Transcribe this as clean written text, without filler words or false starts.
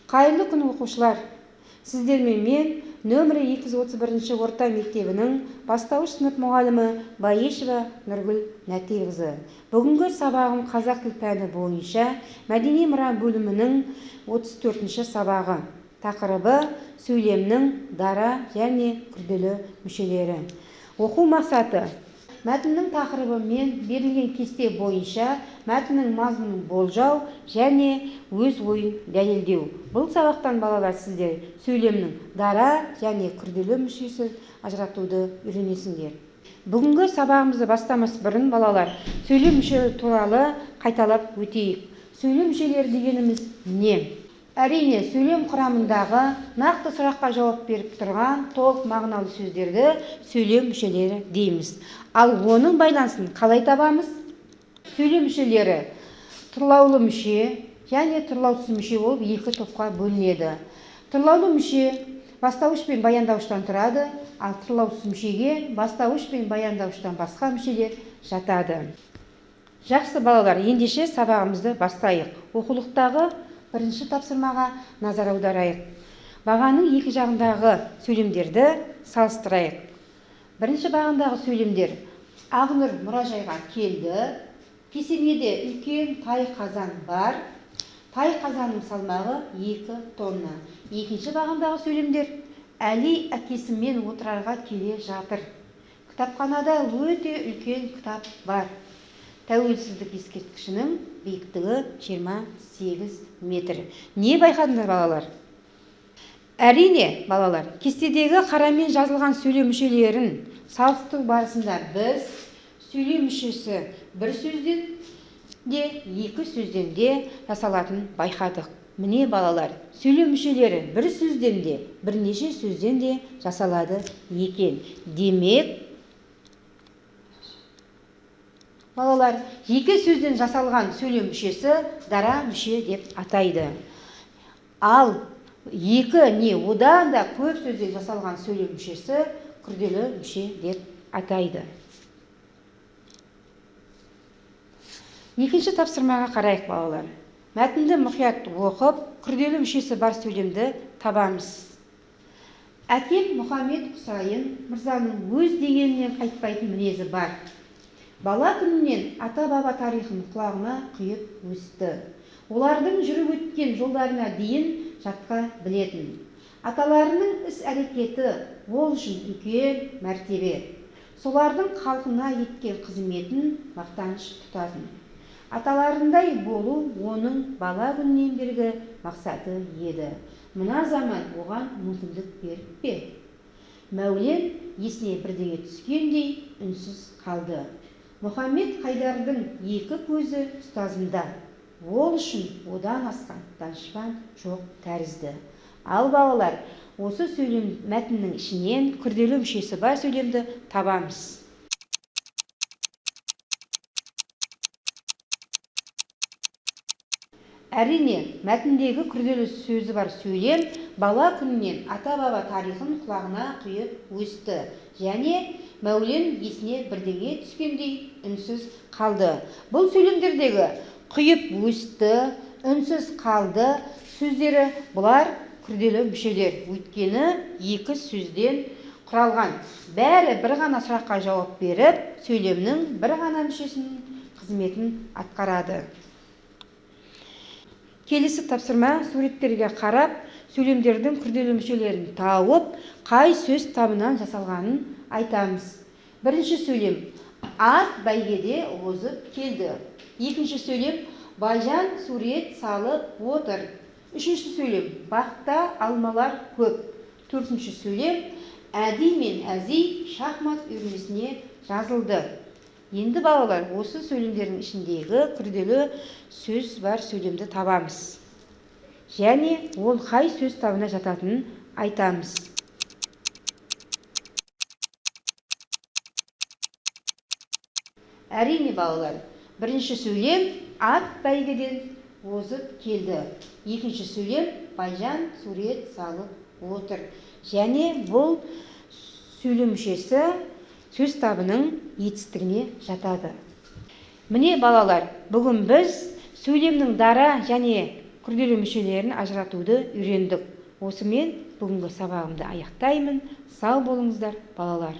Қайырлы күн оқушылар! Сіздермен мен нөмірі 231 орта мектебінің бастауыш сынып мұғалімі Баешева Нұргүл Нәтейқызы. Бүгінгі сабағым қазақ тіл пәні бойынша мәдени мұра бөлімінің 34-ші сабағы. Тақырыбы сөйлемнің дара және күрделі мүшелері. Оқу мақсаты: мәтіннің тақырыбы мен берілген кесте бойынша мәтіннің мазмұнын болжау және өз ойын дәлелдеу. Бұл сабақтан балалар сіздер сөйлемнің дара және күрделі мүшесін ажыратуды үйренесіңдер. Бүгінгі сабағымызды бастамас бұрын балалар сөйлем мүшелері туралы қайталап өтейік. Сөйлем мүшелері дегеніміз не? Әрине, сөйлем құрамындағы нақты сұраққа жауап беріп тұрған толық мағыналы сөздерді сөйлем мүшелері дейміз. Ал оның байланысын қалай табамыз? Сөйлем мүшелері тұрлаулы мүше және тұрлаусыз мүше болып екі топқа бөлінеді. Тұрлаулы мүше бастауыш пен баяндауыштан тұрады, ал тұрлаусыз мүшеге бастауыш пен баяндауыштан басқа мүшелер жатады. Жақсы балалар, ендеше сабағымызды бастайық. Оқулықтағы бірінші тапсырмаға назар аударайық. Бағаның екі жағындағы сөйлемдерді салыстырайық. Бірінші бағандағы сөйлемдер: Ақнұр мұражайға келді. Кесенеде үлкен тай қазан бар. Тай қазанның салмағы 2 тонна. Екінші бағандағы сөйлемдер: Әли әкесімен отырарға келе жатыр. Кітапханада өте үлкен кітап бар. Тәуелсіздік ескерткішінің биіктігі 28 метр. Не байқадыңдар балалар? Әрине балалар, кестедегі қарамен жазылған сөйлем мүшелерін салыстыру барысында біз сөйлем мүшесі бір сөзден де, екі сөзден де жасалатынын байқадық. Міне балалар, сөйлем мүшелері бір сөзден де, бірнеше сөзден де жасалады екен. Демек, балалар, екі сөзден жасалған сөйлем мүшесі дара мүше деп атайды. Ал екі не одан да көп сөзден жасалған сөйлем мүшесі күрделі мүше деп атайды. Екінші тапсырмаға қарайық балалар. Мәтінді мұқият оқып, күрделі мүшесі бар сөйлемді табамыз. Әкем Мұхаммед Құсайын мырзаның өз дегенінен қайтпайтын мінезі бар. Бала күнінен ата-баба тарихын құлағына құйып өсті. Олардың жүріп өткен жолдарына дейін жатқа білетін. Аталарының іс-әрекеті ол үшін үлкен мәртебе. Солардың халқына еткен қызметін мақтаныш тұтатын. Аталарындай болу оның бала күнінен бергі мақсаты еді. Мына заман оған мүмкіндік беріп пе? Мәулен есіне бірдеңе түскендей үнсіз қалды. Мұхаммед Қайдардың екі көзі ұстазында. Ол үшін одан асқан данышпан жоқ тәрізді. Ал балалар, осы сөйлем мәтіннің ішінен күрделі мүшесі бар сөйлемді табамыз. Әрине, мәтіндегі күрделі сөзі бар сөйлем бала күнінен ата-баба тарихын құлағына құйып өсті және Мәулен есіне бірдеңе түскендей үнсіз қалды. Бұл сөйлемдердегі құйып өсті, үнсіз қалды сөздері бұлар күрделі мүшелер. Өйткені екі сөзден құралған. Бәрі бір ғана сұраққа жауап беріп, сөйлемнің бір ғана мүшесінің қызметін атқарады. Келесі тапсырма: суреттерге қарап, сөйлемдердің күрделі мүшелерін тауып, қай сөз табынан жасалғанын айтамыз. Бірінші сөйлем: ат бәйгеде озып келді. Екінші сөйлем: Байжан сурет салып отыр. Үшінші сөйлем: бақта алмалар көп. Төртінші сөйлем: Әди мен Әзи шахмат үйірмесіне жазылды. Енді балалар, осы сөйлемдердің ішіндегі күрделі сөз бар сөйлемді табамыз. Және ол қай сөз табына жататынын айтамыз. Әрине балалар, бірінші сөйлем: ат бәйгеден озып келді. Екінші сөйлем: Байжан сурет салып отыр. Және бұл сөйлем мүшесі сөз табының етістігіне жатады. Міне балалар, бүгін біз сөйлемнің дара және күрделі мүшелерін ажыратуды үйрендік. Осымен бүгінгі сабағымды аяқтаймын. Сау болыңыздар, балалар.